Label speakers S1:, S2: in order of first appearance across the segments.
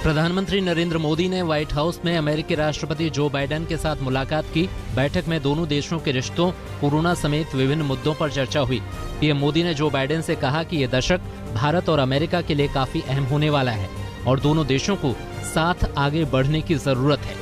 S1: प्रधानमंत्री नरेंद्र मोदी ने white house में अमेरिकी राष्ट्रपति जो बाइडेन के साथ मुलाकात की। बैठक में दोनों देशों के रिश्तों, कोरोना समेत विभिन्न मुद्दों पर चर्चा हुई। पीएम मोदी ने जो बाइडेन से कहा कि ये दशक भारत और अमेरिका के लिए काफी अहम होने वाला है और दोनों देशों को साथ आगे बढ़ने की जरूरत है।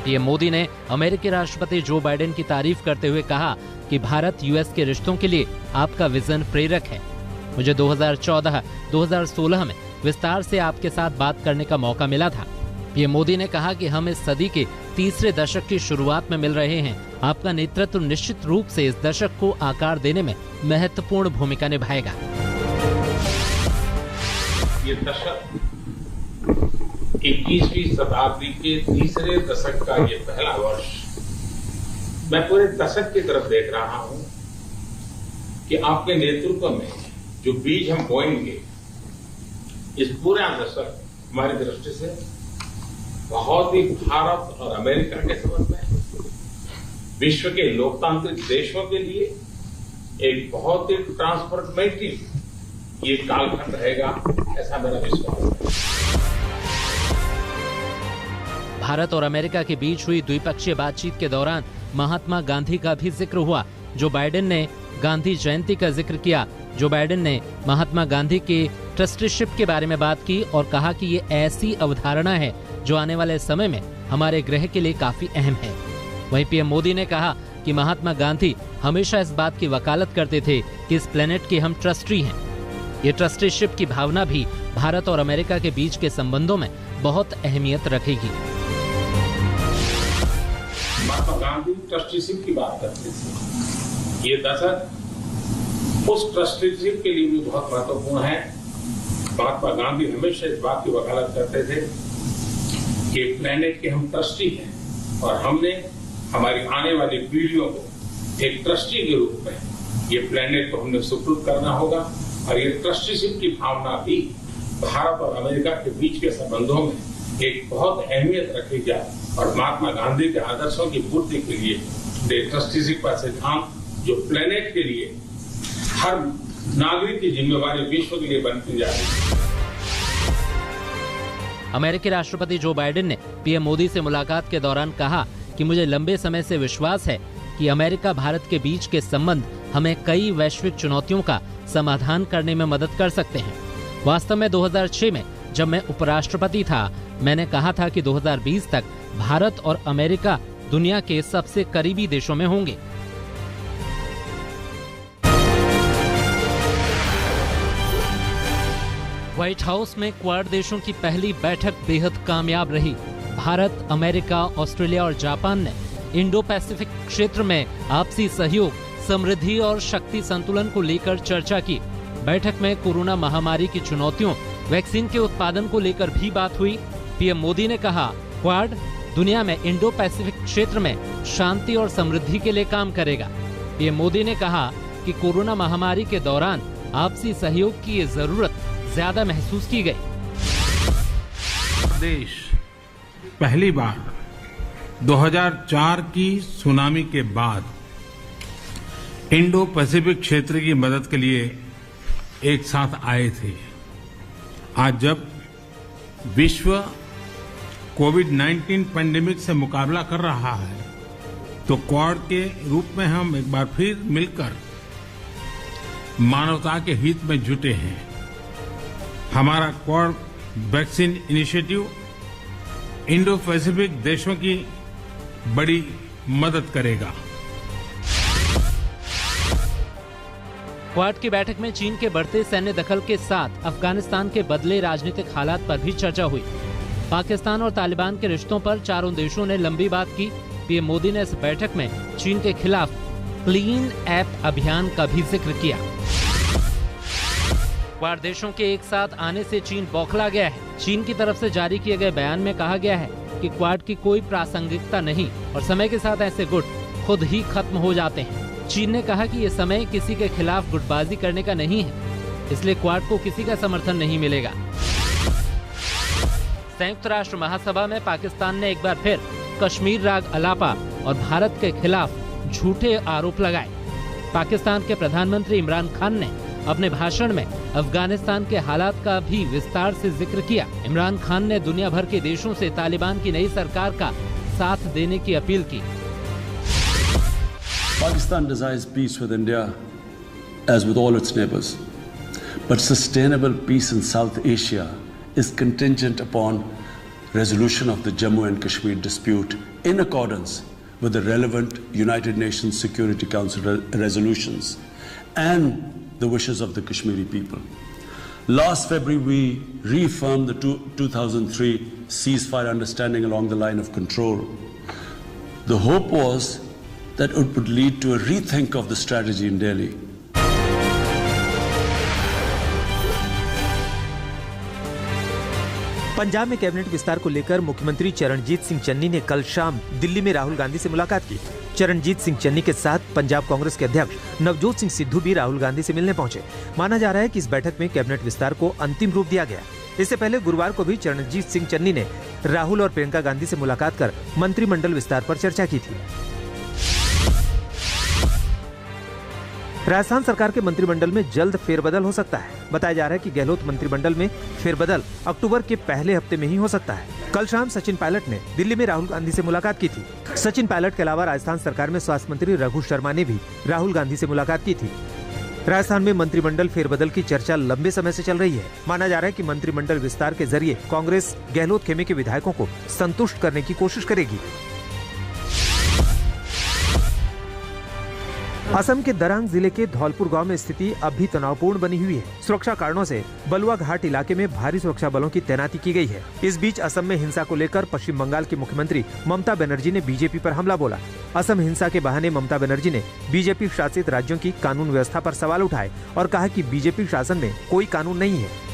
S1: पीएम मोदी ने अमेरिकी राष्ट्रपति जो बाइडेन की तारीफ करते हुए कहा कि भारत यूएस के रिश्तों के लिए आपका विजन प्रेरक है। मुझे 2014-2016 में विस्तार से आपके साथ बात करने का मौका मिला था। पीएम मोदी ने कहा कि हम इस सदी के तीसरे दशक की शुरुआत में मिल रहे हैं। आपका नेतृत्व निश्चित रूप से इस दशक को आकार देने में महत्वपूर्ण भूमिका निभाएगा।
S2: ये दशक 21वीं शताब्दी के तीसरे दशक का ये पहला वर्ष, मैं पूरे दशक की तरफ देख रहा हूं कि आपके नेतृत्व में जो बीज हम बोएंगे, इस पूरा दशक हमारी दृष्टि से बहुत ही भारत और अमेरिका के संबंध में, विश्व के लोकतांत्रिक देशों के लिए एक बहुत ही ट्रांसफॉर्मेटिव ये कालखंड रहेगा, ऐसा मेरा विश्वास है।
S1: भारत और अमेरिका के बीच हुई द्विपक्षीय बातचीत के दौरान महात्मा गांधी का भी जिक्र हुआ। जो बाइडेन ने गांधी जयंती का जिक्र किया। जो बाइडेन ने महात्मा गांधी के ट्रस्टीशिप के बारे में बात की और कहा कि ये ऐसी अवधारणा है जो आने वाले समय में हमारे ग्रह के लिए काफी अहम है। वहीं पीएम मोदी ने कहा कि महात्मा गांधी हमेशा इस बात की वकालत करते थे कि इस प्लेनेट के हम ट्रस्टी हैं। ये ट्रस्टीशिप की भावना भी भारत और अमेरिका के बीच के संबंधों में बहुत अहमियत रखेगी।
S2: महात्मा गांधी ट्रस्टीशिप की बात करते थे। ये दशक उस ट्रस्टीशिप के लिए भी बहुत महत्वपूर्ण है। महात्मा गांधी हमेशा इस बात की वकालत करते थे कि प्लेनेट के हम ट्रस्टी हैं और हमने हमारी आने वाली पीढ़ियों को एक ट्रस्टी के रूप में ये प्लेनेट को हमने सुपुर्द करना होगा। और ये ट्रस्टीशिप की भावना भी भारत और अमेरिका के बीच के संबंधों में एक बहुत अहमियत रखी जाए और महात्मा गांधी के आदर्शों की पूर्ति के लिए ट्रस्टीशिप का सिद्धांत जो प्लेनेट के लिए हर नागरिक की जिम्मेवारी विश्व के लिए बनती जा रही है।
S1: अमेरिकी राष्ट्रपति जो बाइडेन ने पीएम मोदी से मुलाकात के दौरान कहा कि मुझे लंबे समय से विश्वास है कि अमेरिका भारत के बीच के संबंध हमें कई वैश्विक चुनौतियों का समाधान करने में मदद कर सकते हैं। वास्तव में 2006 में जब मैं उपराष्ट्रपति था, मैंने कहा था कि 2020 तक भारत और अमेरिका दुनिया के सबसे करीबी देशों में होंगे। व्हाइट हाउस में क्वाड देशों की पहली बैठक बेहद कामयाब रही। भारत, अमेरिका, ऑस्ट्रेलिया और जापान ने इंडो पैसिफिक क्षेत्र में आपसी सहयोग, समृद्धि और शक्ति संतुलन को लेकर चर्चा की। बैठक में कोरोना महामारी की चुनौतियों, वैक्सीन के उत्पादन को लेकर भी बात हुई। पीएम मोदी ने कहा, क्वाड दुनिया में इंडो पैसिफिक क्षेत्र में शांति और समृद्धि के लिए काम करेगा। पीएम मोदी ने कहा कि कोरोना महामारी के दौरान आपसी सहयोग की ये जरूरत ज्यादा महसूस की गई।
S3: देश पहली बार 2004 की सुनामी के बाद इंडो पैसिफिक क्षेत्र की मदद के लिए एक साथ आए थे। आज जब विश्व कोविड-19 पैंडेमिक से मुकाबला कर रहा है, तो क्वाड के रूप में हम एक बार फिर मिलकर मानवता के हित में जुटे हैं। हमारा quad vaccine initiative Indo Pacific देशों की बड़ी मदद करेगा।
S1: क्वाड की बैठक में चीन के बढ़ते सैन्य दखल के साथ अफगानिस्तान के बदले राजनीतिक हालात पर भी चर्चा हुई। पाकिस्तान और तालिबान के रिश्तों पर चारों देशों ने लंबी बात की। पीएम मोदी ने इस बैठक में चीन के खिलाफ क्लीन ऐप अभियान का भी जिक्र किया। क्वाड देशों के एक साथ आने से चीन बौखला गया है। चीन की तरफ से जारी किए गए बयान में कहा गया है कि क्वाड की कोई प्रासंगिकता नहीं और समय के साथ ऐसे गुट खुद ही खत्म हो जाते हैं। चीन ने कहा कि ये समय किसी के खिलाफ गुटबाजी करने का नहीं है, इसलिए क्वाड को किसी का समर्थन नहीं मिलेगा। संयुक्त राष्ट्र महासभा में पाकिस्तान ने एक बार फिर कश्मीर राग अलापा और भारत के खिलाफ झूठे आरोप लगाए। पाकिस्तान के प्रधानमंत्री इमरान खान ने अपने भाषण में अफगानिस्तान के हालात का भी विस्तार से जिक्र किया। इमरान खान ने दुनिया भर के देशों से तालिबान की नई सरकार का साथ देने की अपील की।
S4: Pakistan desires peace with India as with all its neighbors. But sustainable peace in South Asia is contingent upon resolution of the Jammu and Kashmir dispute in accordance with the relevant United Nations Security Council resolutions and the wishes of the Kashmiri people. Last February, we reaffirmed the 2003 ceasefire understanding along the line of control. The hope was that it would lead to a rethink of the strategy in Delhi.
S5: Punjab में cabinet विस्तार को लेकर मुख्यमंत्री चरणजीत सिंह चन्नी ने कल शाम दिल्ली में राहुल गांधी से मुलाकात की। चरणजीत सिंह चन्नी के साथ पंजाब कांग्रेस के अध्यक्ष नवजोत सिंह सिद्धू भी राहुल गांधी से मिलने पहुंचे। माना जा रहा है कि इस बैठक में कैबिनेट विस्तार को अंतिम रूप दिया गया। इससे पहले गुरुवार को भी चरणजीत सिंह चन्नी ने राहुल और प्रियंका गांधी से मुलाकात कर मंत्रिमंडल विस्तार पर चर्चा की थी। राजस्थान सरकार के मंत्रिमंडल में जल्द फेरबदल हो सकता है। बताया जा रहा है कि गहलोत मंत्रिमंडल में फेरबदल अक्टूबर के पहले हफ्ते में ही हो सकता है। कल शाम सचिन पायलट ने दिल्ली में राहुल गांधी से मुलाकात की थी। सचिन पायलट के अलावा राजस्थान सरकार में स्वास्थ्य मंत्री रघु शर्मा ने भी राहुल गांधी से मुलाकात की थी। राजस्थान में मंत्रिमंडल फेरबदल की चर्चा लंबे समय से चल रही है। माना जा रहा है कि मंत्रिमंडल विस्तार के जरिए कांग्रेस गहलोत खेमे के विधायकों को संतुष्ट करने की कोशिश करेगी। असम के दरांग जिले के धौलपुर गांव में स्थिति अब भी तनावपूर्ण बनी हुई है। सुरक्षा कारणों से बलुआ घाट इलाके में भारी सुरक्षा बलों की तैनाती की गई है। इस बीच असम में हिंसा को लेकर पश्चिम बंगाल की मुख्यमंत्री ममता बनर्जी ने बीजेपी पर हमला बोला। असम हिंसा के बहाने ममता बनर्जी ने बीजेपी शासित राज्यों की कानून व्यवस्था पर सवाल उठाए और कहा कि बीजेपी शासन में कोई कानून नहीं है।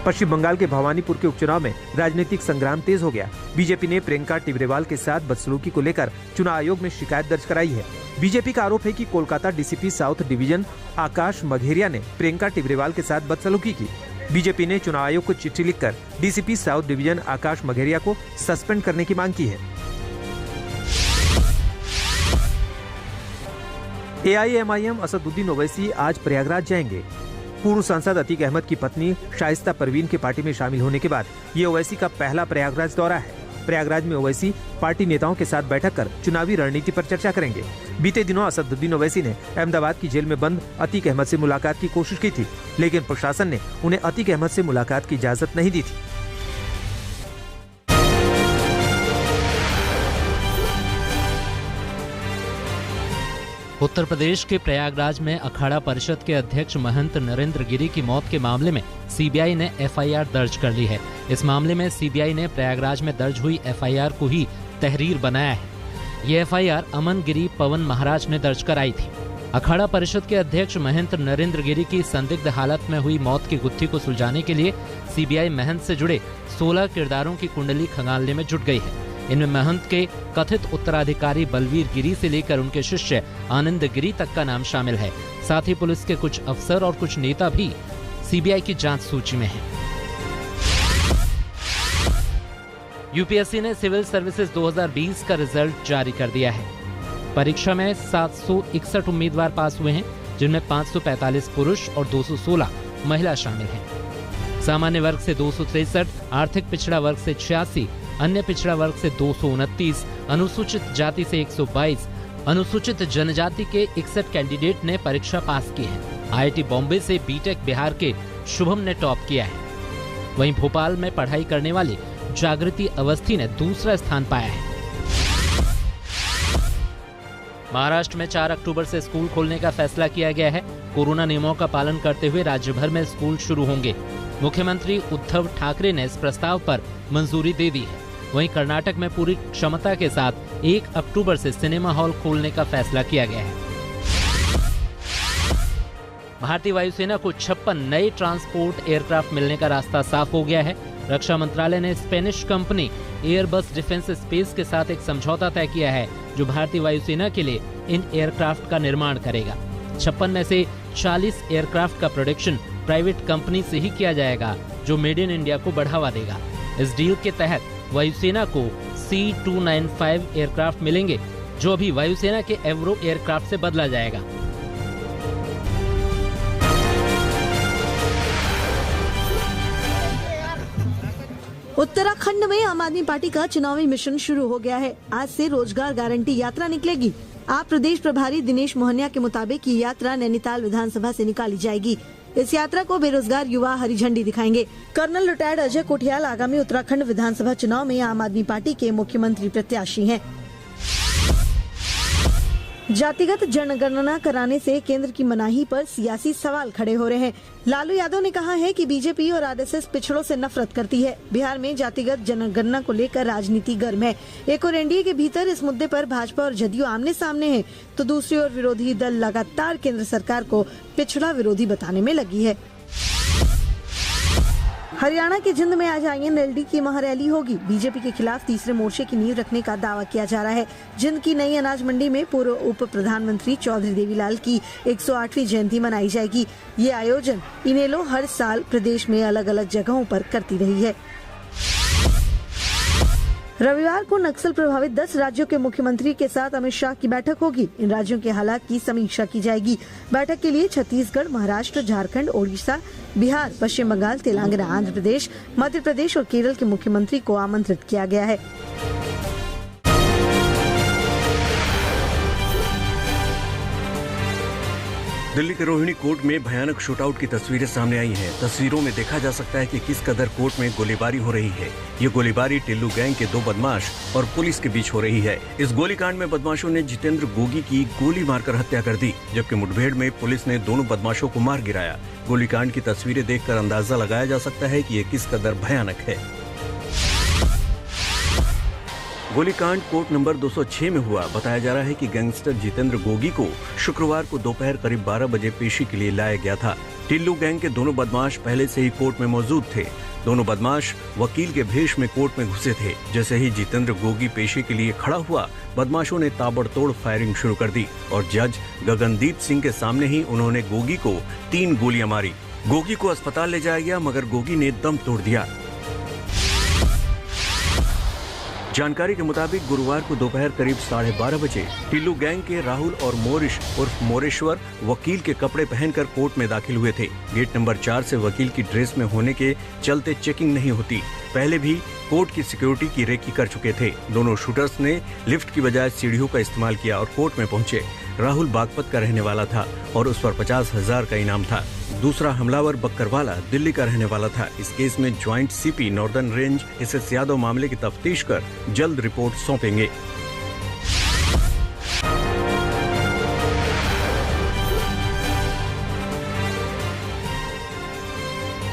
S5: पश्चिम बंगाल के भवानीपुर के उपचुनाव में राजनीतिक संग्राम तेज हो गया। बीजेपी ने प्रियंका टिब्रेवाल के साथ बदसलूकी को लेकर चुनाव आयोग में शिकायत दर्ज कराई है। बीजेपी का आरोप है कि कोलकाता डीसीपी साउथ डिवीजन आकाश मघेरिया ने प्रियंका टिब्रेवाल के साथ बदसलूकी की। बीजेपी ने चुनाव आयोग को चिट्ठी लिखकर डीसीपी साउथ डिवीजन आकाश मघेरिया को सस्पेंड करने की मांग की है। AIMIM असदुद्दीन ओवैसी आज प्रयागराज जाएंगे। पूर्व सांसद अतीक अहमद की पत्नी शाइस्ता परवीन की पार्टी में शामिल होने के बाद ये ओवैसी का पहला प्रयागराज दौरा है। प्रयागराज में ओवैसी पार्टी नेताओं के साथ बैठक कर चुनावी रणनीति पर चर्चा करेंगे। बीते दिनों असदुद्दीन ओवैसी ने अहमदाबाद की जेल में बंद अतीक अहमद से मुलाकात की कोशिश की थी, लेकिन प्रशासन ने उन्हें अतीक अहमद से मुलाकात की इजाजत नहीं दी थी।
S1: उत्तर प्रदेश के प्रयागराज में अखाड़ा परिषद के अध्यक्ष महंत नरेंद्र गिरी की मौत के मामले में सीबीआई ने FIR दर्ज कर ली है। इस मामले में सीबीआई ने प्रयागराज में दर्ज हुई FIR को ही तहरीर बनाया है। ये FIR अमन गिरी पवन महाराज ने दर्ज कराई थी। अखाड़ा परिषद के अध्यक्ष महंत नरेंद्र गिरी की संदिग्ध हालत में हुई मौत की गुत्थी को सुलझाने के लिए सीबीआई महंत से जुड़े 16 किरदारों की कुंडली खंगालने में जुट गई है। इनमें महंत के कथित उत्तराधिकारी बलवीर गिरी से लेकर उनके शिष्य आनंद गिरी तक का नाम शामिल है। साथ ही पुलिस के कुछ अफसर और कुछ नेता भी सीबीआई की जांच सूची में हैं। यूपीएससी ने सिविल सर्विसेज 2020 का रिजल्ट जारी कर दिया है। परीक्षा में 761 उम्मीदवार पास हुए हैं, जिनमें 545 पुरुष और 216 महिला शामिल हैं। सामान्य वर्ग से 263, आर्थिक पिछड़ा वर्ग से 86, अन्य पिछड़ा वर्ग से 229, अनुसूचित जाति से 122, अनुसूचित जनजाति के 61 कैंडिडेट ने परीक्षा पास की है। IIT बॉम्बे से बीटेक बिहार के शुभम ने टॉप किया है। वहीं भोपाल में पढ़ाई करने वाली जागृति अवस्थी ने दूसरा स्थान पाया है। महाराष्ट्र में 4 अक्टूबर से स्कूल खोलने का फैसला किया गया है। कोरोना नियमों का पालन करते हुए राज्य भर में स्कूल शुरू होंगे। मुख्यमंत्री उद्धव ठाकरे ने इस प्रस्ताव पर मंजूरी दे दी है। वहीं कर्नाटक में पूरी क्षमता के साथ 1 अक्टूबर से सिनेमा हॉल खोलने का फैसला किया गया है। भारतीय वायुसेना को 56 नए ट्रांसपोर्ट एयरक्राफ्ट मिलने का रास्ता साफ हो गया है। रक्षा मंत्रालय ने Spanish company Airbus defence space के साथ एक समझौता तय किया है, जो भारतीय वायुसेना के लिए इन एयरक्राफ्ट का निर्माण करेगा। 56 में से 40 एयरक्राफ्ट का प्रोडक्शन प्राइवेट कंपनी से ही किया जाएगा, जो मेड इन इंडिया को बढ़ावा देगा। इस डील के तहत वायुसेना को C295 एयरक्राफ्ट मिलेंगे, जो अभी वायुसेना के एवरो एयरक्राफ्ट से बदला जाएगा।
S6: उत्तराखंड में आम आदमी पार्टी का चुनावी मिशन शुरू हो गया है। आज से रोजगार गारंटी यात्रा निकलेगी। आप प्रदेश प्रभारी दिनेश मोहनिया के मुताबिक ये यात्रा नैनीताल विधानसभा से निकाली जाएगी। इस यात्रा को बेरोजगार युवा हरी झंडी दिखाएंगे। कर्नल रिटायर्ड अजय कोठियाल आगामी उत्तराखंड विधानसभा चुनाव में आम आदमी पार्टी के मुख्यमंत्री प्रत्याशी हैं। जातिगत जनगणना कराने से केंद्र की मनाही पर सियासी सवाल खड़े हो रहे हैं। लालू यादव ने कहा है कि बीजेपी और आरएसएस पिछड़ों से नफरत करती है। बिहार में जातिगत जनगणना को लेकर राजनीति गर्म है। एक और एनडीए के भीतर इस मुद्दे पर भाजपा और जदयू आमने सामने है, तो दूसरी ओर विरोधी दल लगातार केंद्र सरकार को पिछड़ा विरोधी बताने में लगी है। हरियाणा के जिंद में आज आईएनएलडी की महारैली होगी। बीजेपी के खिलाफ तीसरे मोर्चे की नींव रखने का दावा किया जा रहा है। जिंद की नई अनाज मंडी में पूर्व उप प्रधानमंत्री चौधरी देवीलाल की 108वीं जयंती मनाई जाएगी। ये आयोजन इनेलो हर साल प्रदेश में अलग अलग जगहों पर करती रही है। रविवार को नक्सल प्रभावित 10 राज्यों के मुख्यमंत्री के साथ अमित शाह की बैठक होगी। इन राज्यों के हालात की समीक्षा की जाएगी। बैठक के लिए छत्तीसगढ़, महाराष्ट्र, झारखंड, ओडिशा, बिहार, पश्चिम बंगाल, तेलंगाना, आंध्र प्रदेश, मध्य प्रदेश और केरल के मुख्यमंत्री को आमंत्रित किया गया है।
S7: दिल्ली के रोहिणी कोर्ट में भयानक शूटआउट की तस्वीरें सामने आई हैं। तस्वीरों में देखा जा सकता है कि किस कदर कोर्ट में गोलीबारी हो रही है। ये गोलीबारी टिल्लू गैंग के 2 बदमाश और पुलिस के बीच हो रही है। इस गोलीकांड में बदमाशों ने जितेंद्र गोगी की गोली मारकर हत्या कर दी, जबकि मुठभेड़ में पुलिस ने दोनों बदमाशों को मार गिराया। गोलीकांड की तस्वीरें देखकर अंदाजा लगाया जा सकता है कि ये किस कदर भयानक है। गोलीकांड कोर्ट नंबर 206 में हुआ। बताया जा रहा है कि गैंगस्टर जितेंद्र गोगी को शुक्रवार को दोपहर करीब 12 बजे पेशी के लिए लाया गया था। टिल्लू गैंग के दोनों बदमाश पहले से ही कोर्ट में मौजूद थे। दोनों बदमाश वकील के भेष में कोर्ट में घुसे थे। जैसे ही जितेंद्र गोगी पेशी के लिए खड़ा हुआ, बदमाशों ने ताबड़तोड़ फायरिंग शुरू कर दी और जज गगनदीप सिंह के सामने ही उन्होंने गोगी को 3 गोलियां मारी। गोगी को अस्पताल ले जाया गया, मगर गोगी ने दम तोड़ दिया। जानकारी के मुताबिक गुरुवार को दोपहर करीब 12:30 बजे टिल्लू गैंग के राहुल और मोरिश उर्फ मोरेश्वर वकील के कपड़े पहनकर कोर्ट में दाखिल हुए थे। गेट नंबर 4 से वकील की ड्रेस में होने के चलते चेकिंग नहीं होती। पहले भी कोर्ट की सिक्योरिटी की रेकी कर चुके थे। दोनों शूटर्स ने लिफ्ट की बजाय सीढ़ियों का इस्तेमाल किया और कोर्ट में पहुंचे। राहुल बागपत का रहने वाला था और उस पर 50,000 का इनाम था। दूसरा हमलावर बक्करवाला दिल्ली का रहने वाला था। इस केस में joint CP northern range SS Yadav मामले की तफ्तीश कर जल्द रिपोर्ट सौंपेंगे।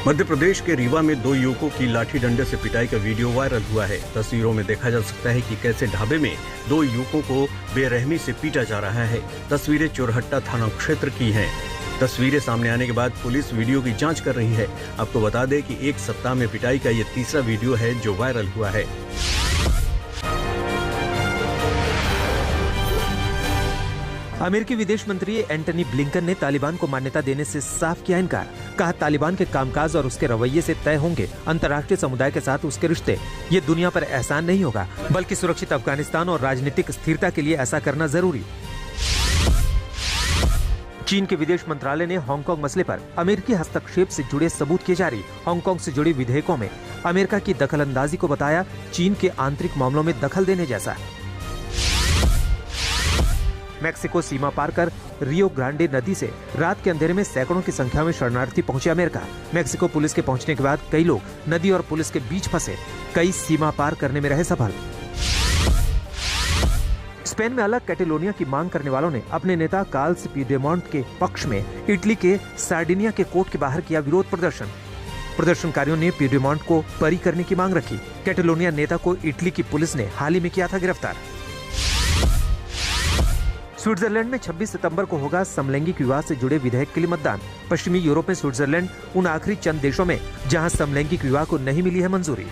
S7: मध्य प्रदेश के रीवा में 2 युवकों की लाठी डंडे से पिटाई का वीडियो वायरल हुआ है। तस्वीरों में देखा जा सकता है कि कैसे ढाबे में 2 युवकों को बेरहमी से पीटा जा रहा है। तस्वीरें चोरहट्टा थाना क्षेत्र की हैं। तस्वीरें सामने आने के बाद पुलिस वीडियो की जांच कर रही है। आपको बता दें कि 1 सप्ताह में पिटाई का ये तीसरा वीडियो है जो वायरल हुआ है।
S5: अमेरिकी विदेश मंत्री एंटनी ब्लिंकन ने तालिबान को मान्यता देने से साफ किया इनकार। कहा, तालिबान के कामकाज और उसके रवैये से तय होंगे अंतर्राष्ट्रीय समुदाय के साथ उसके रिश्ते। ये दुनिया पर एहसान नहीं होगा, बल्कि सुरक्षित अफगानिस्तान और राजनीतिक स्थिरता के लिए ऐसा करना जरूरी। चीन के विदेश मंत्रालय ने हांगकांग मसले पर अमेरिकी हस्तक्षेप से जुड़े सबूत किए जारी। हांगकांग से जुड़े विधेयकों में अमेरिका की दखलंदाजी को बताया चीन के आंतरिक मामलों में दखल देने जैसा। मैक्सिको सीमा पार कर रियो ग्रांडे नदी से रात के अंधेरे में सैकड़ों की संख्या में शरणार्थी पहुंचे अमेरिका। मैक्सिको पुलिस के पहुंचने के बाद कई लोग नदी और पुलिस के बीच फंसे, कई सीमा पार करने में रहे सफल। स्पेन में अलग कैटेलोनिया की मांग करने वालों ने अपने नेता कार्ल्स पुigdemont के पक्ष में इटली के सार्डिनिया के कोर्ट के बाहर किया विरोध प्रदर्शन। प्रदर्शनकारियों ने पुigdemont को बरी करने की मांग रखी। कैटेलोनिया नेता को इटली की पुलिस ने हाल ही में किया था गिरफ्तार। स्विट्जरलैंड में 26 सितंबर को होगा समलैंगिक विवाह से जुड़े विधेयक के लिए मतदान। पश्चिमी यूरोप में स्विट्जरलैंड उन आखिरी चंद देशों में जहां समलैंगिक विवाह को नहीं मिली है मंजूरी।